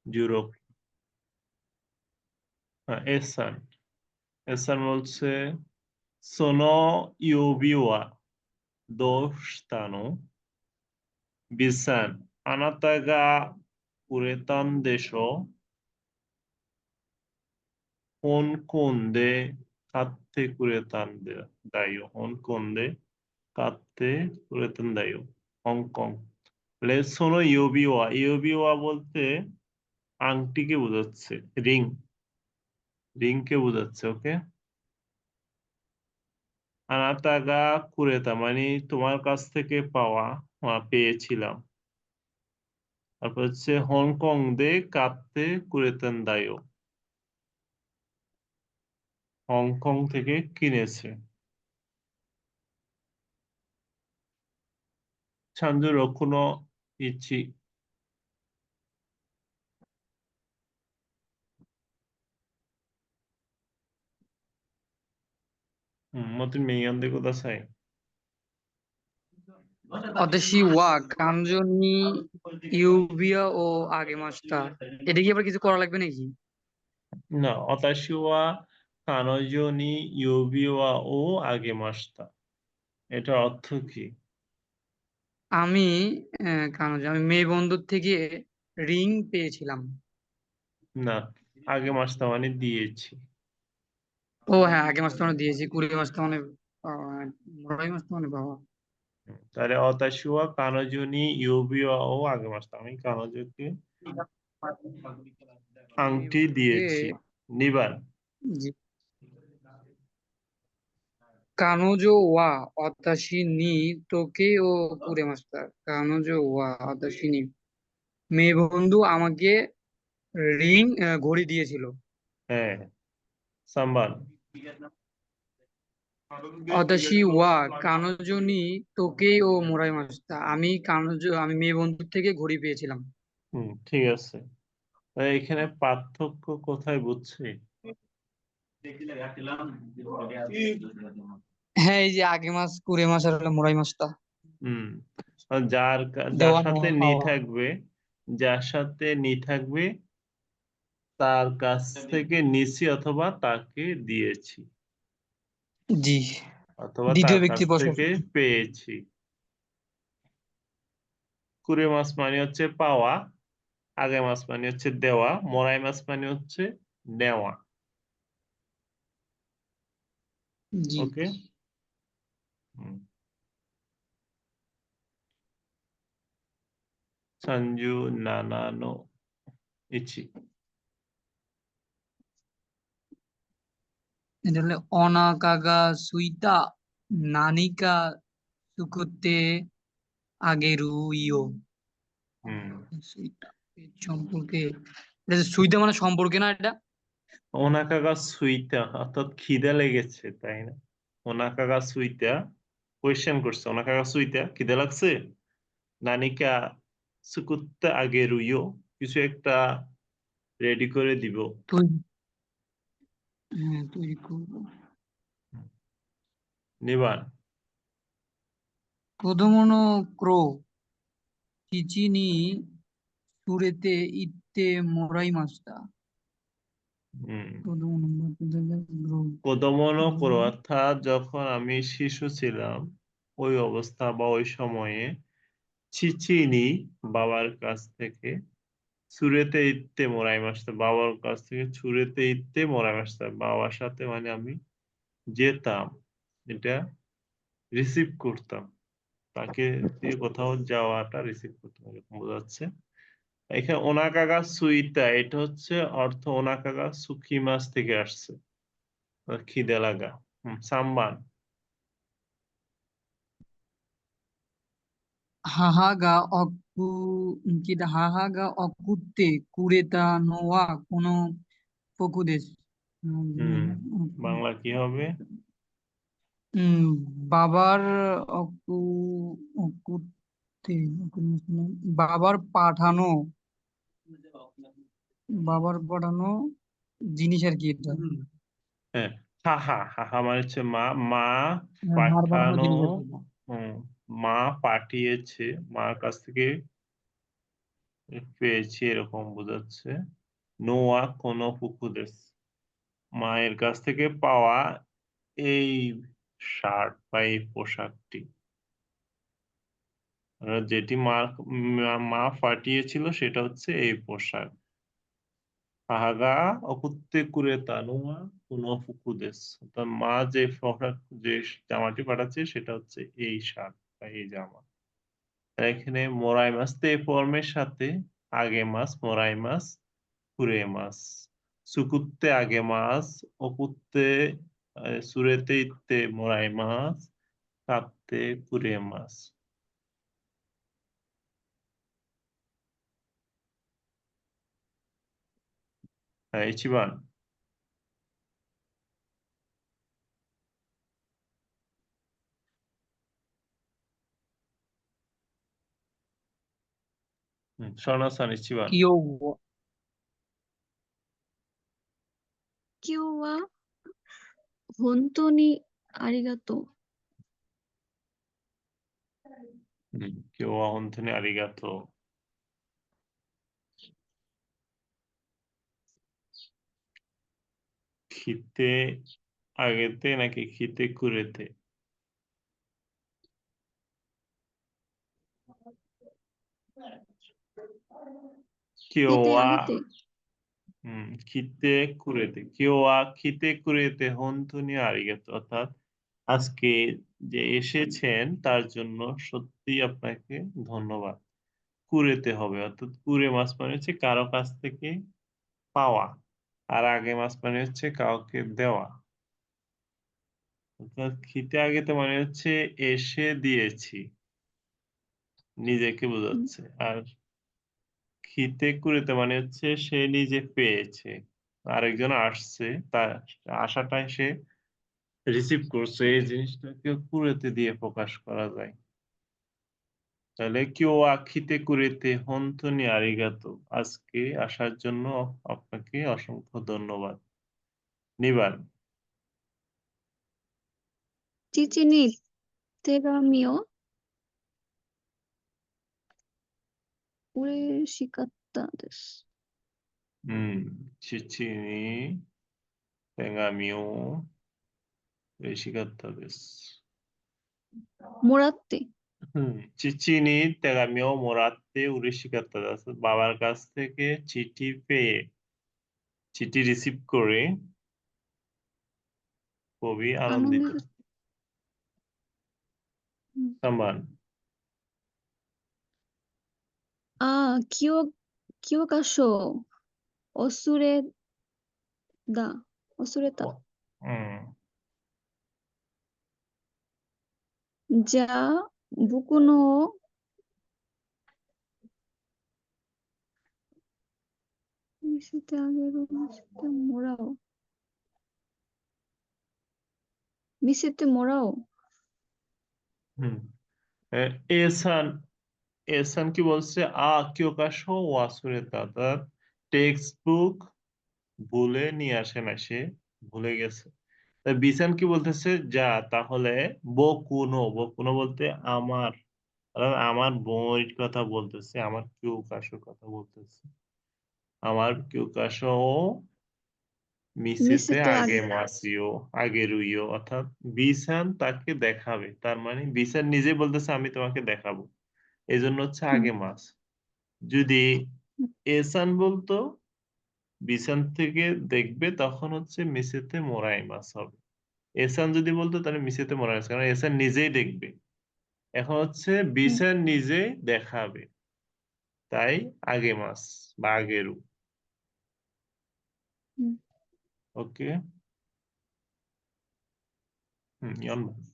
Europe. হ্যাঁ, এসান। এসান বলছে sono io vivo dove stanno bisan anata ga uretan desho hon konde katte kuretan dayo hon konde katte kuretan dayo Hong Kong. তাহলে sono io vivo বলতে আংটিকে বোঝাচ্ছে, ring কে বোঝাচ্ছে। ওকে, আনাতাগা কুরেতা মানে তোমার কাছ থেকে পাওয়া পেয়েছিলাম। তারপর হচ্ছে হংকং দে কাত্তে কুরেতেন দায়ো, হংকং থেকে কিনেছে। সানজু রকুনো ইচি। মতিন মেয়ান্দে কোদাসাই। 私は感情に指輪をあげました。এটা কি আবার কিছু করা লাগবে নাকি? না, অতাশি ওয়া কানোজো নি ইউবি ওয়া ও আগে মাস্তা, এটার অর্থ কি? আমি আমি মেয়ে বন্ধুর থেকে রিং পেয়েছিলাম। না, আগে মাস্তা মানে দিয়েছি। ও হ্যাঁ, আগে মাস তো মানে দিয়েছি, কুড়ি মাস তো মানে আড়াই মাস তো মানে বাবা। তাহলে অতাশি ওয়া কানোজো নি ইউবি ওয়া ও আগে মাস্তা, আমি কানোজোকে মেয়ে আংটি বন্ধুকে দিয়েছি। নিবান। জি। কানোজো ওয়া অতাশি নি তোকে ও কুড়ে মাস্টার, কানোজো ওয়া অতাশি নি, মেয়ে বন্ধু আমাকে রিং ঘড়ি দিয়েছিল। হ্যাঁ, সাম্বান। 私は彼女に時計をもらいました。আমি মেয়ে বন্ধুর থেকে ঘড়ি পেয়েছিলাম। ঠিক আছে। তাই এখানে পার্থক্য কোথায় বুঝছি? হ্যাঁ, এই যে আগে মাস কুড়ে মাস আর হলো মোরাই মাসটা হুম, যার যার দেওয়া সাথে নেওয়া নি পাওয়া। থাকবে, যার সাথে নি থাকবে তার কাছ থেকে নিছি অথবা তাকে দিয়েছি, জি, অথবা তার দ্বিতীয় কাছ ব্যক্তি বচন। থেকে পেয়েছি। কুরে মাস মানে হচ্ছে পাওয়া, আগে মাস মানে হচ্ছে দেওয়া, মরাই মাস মানে হচ্ছে নেওয়া। জি। ওকে। হুম। সঞ্জু নানানো ইচি। এটা হলো অনাকাগা সুইতা নানিকা সুকুতে আগেরু ইও। হুম, সুইতা এর সম্পর্কে, এটা যে সুইতা মানে সম্পর্কে না এটা? ওনাকাগা সুইটা অর্থাৎ খিদে লেগেছে, তাই না? ওনাকাগা সুইটা কোয়েশ্চেন করছে, ওনাকাগা সুইটা খিদে লাগছে, নানিকা সুকুত্তা আগে রুইও, কিছু একটা রেডি করে দিব। তৈরি, হ্যাঁ তৈরি করবো। নিবান। 子供の頃、父に連れて行ってもらいました。হুম, 子供の頃、কোদমনো করো অর্থাৎ যখন আমি শিশু ছিলাম, ওই অবস্থা বা ওই সময়ে চিচিনি বাবার কাছ থেকে ছুরেতে ইত্তে মোরাই মাসতে, বাবার কাছ থেকে ছুরেতে ইত্তে মোরাই মাসতে, বাবার সাথে মানে আমি যেতাম, এটা রিসিভ করতাম, তাকে দিয়ে কোথাও যাওয়াটা রিসিভ করতাম, এরকম বোঝাচ্ছে। এখানে ওনাকাগা সুইটা, এটা হচ্ছে অর্থ ওনাকাগা সুখি মাস থেকে আসছে, খিদে লাগা। সাম্বান। 母が送ってくれたのはこの服です。হুম, বাংলা কি হবে? উম, বাবার অকু অকুতে বাবার পাঠানো, বাবার পাঠানো জিনিস আর কি এটা। হ্যাঁ, হাহা হাহা মানে হচ্ছে মা, মা মার পাঠানো পাঠানো। জিনিস আর কি। হুম, মা পাঠিয়েছে, মার কাছ থেকে পেয়েছি এরকম বোঝাচ্ছে। নোয়া কোনো ফুকুদেস। মায়ের কাছ থেকে পাওয়া এই শার্ট বা এই পোশাকটি। যেটি মা পাঠিয়েছিল সেটা হচ্ছে এই পোশাক। হাগা অকুত্তে কুরেতা নোয়া কোনো ফুকুদেস। অর্থাৎ মা যে পোশাক যে জামাটি পাঠাচ্ছে সেটা হচ্ছে এই শার্ট বা এই জামা। এখানে মোরাইমাস তে ফর্মের সাথে আগেমাস, মোরাইমাস, কুরেমাস। সুকুত্তে আগেমাস, অকুত্তে সুরেতে ইত্তে মোরাইমাস, কাত্তে কুরেমাস। হ্যাঁ, ইচিবান। স্বর্ণাさん 一番。কিও 今日は本当にありがとう。今日は本当にありがとう。খিতে আগেতে নাকি খিতে কুরেতে? কেউ 聞いてあ は げて。 খিতে কুরেতে। কেউはখিতে কুরেতে হন্তনি আরিগাতো। অর্থাৎ আজকে যে এসেছেন তার জন্য সত্যি আপনাকে ধন্যবাদ। কুরেতে হবে অর্থাৎ কুরে মাস মানে হচ্ছে কারো কাছ থেকে পাওয়া। আর আগে মাস মানে হচ্ছে কাউকে দেওয়া। অর্থাৎ খিতে আগেতে মানে হচ্ছে এসে দিয়েছি, নিজেকে うん বোঝাচ্ছে। আর খিতে কুরেতে মানে হচ্ছে সে নিজে পেয়েছে, আরেকজন আসছে, তার আশাটাই সে রিসিভ করছে, এই জিনিসটাকে কুরেতে দিয়ে প্রকাশ করা যায়। তাহলে কেউ আখিতে কুরেতে হন্তনি আরিগাতো। আজকে আসার জন্য আপনাকে অসংখ্য ধন্যবাদ। নিবান। 父に手紙を嬉しかったです。 父に手紙を嬉しかったです。もらって。 চিঠি নি তেগামিও মোরাতে উরেশিকাত্তা দাস। বাবার কাছ থেকে চিঠি পেয়ে, চিঠি রিসিভ করে খুবই あの আনন্দিত। ね、うん সাম্বান। ああ、教科書を忘れ忘れた。 হুম じゃあ、僕の見せてあげる、見せてもらおう。見せてもらおう。 হুম এসান, এসান কি বলছে? কিয়োকাশ ওয়াসুরেতা। অর্থাৎ টেক্সট বুক ভুলে নিয়ে আসে না, সে ভুলে গেছে। বিসান কি বলতেছে? যা তাহলে বকুনো, বকুনো বলতে আমার, অর্থাৎ আমার বইয়ের কথা বলতেছে, আমার কিয়োকাশোর কথা বলতেছে। আমার কিয়োকাশো মিসেতে 見せてあ আগে げる。 মাসিও আগে রুইও। অর্থাৎ বিসান তাকে দেখাবে, তার মানে বিসান নিজে বলতেছে আমি তোমাকে দেখাবো, এই জন্য হচ্ছে うん আগে মাস। যদি うん এসান বলতো বিসান থেকে দেখবে, তখন হচ্ছে মিসেতে মোরাই মাস হবে। এসান যদি বলতো তাহলে মিসেতে মোরাই মাস, কারণ এসান নিজেই দেখবে। এখন হচ্ছে うん বিসান নিজেই দেখাবে, তাই আগে মাস বা আগেরু। うん ওকে, 4番。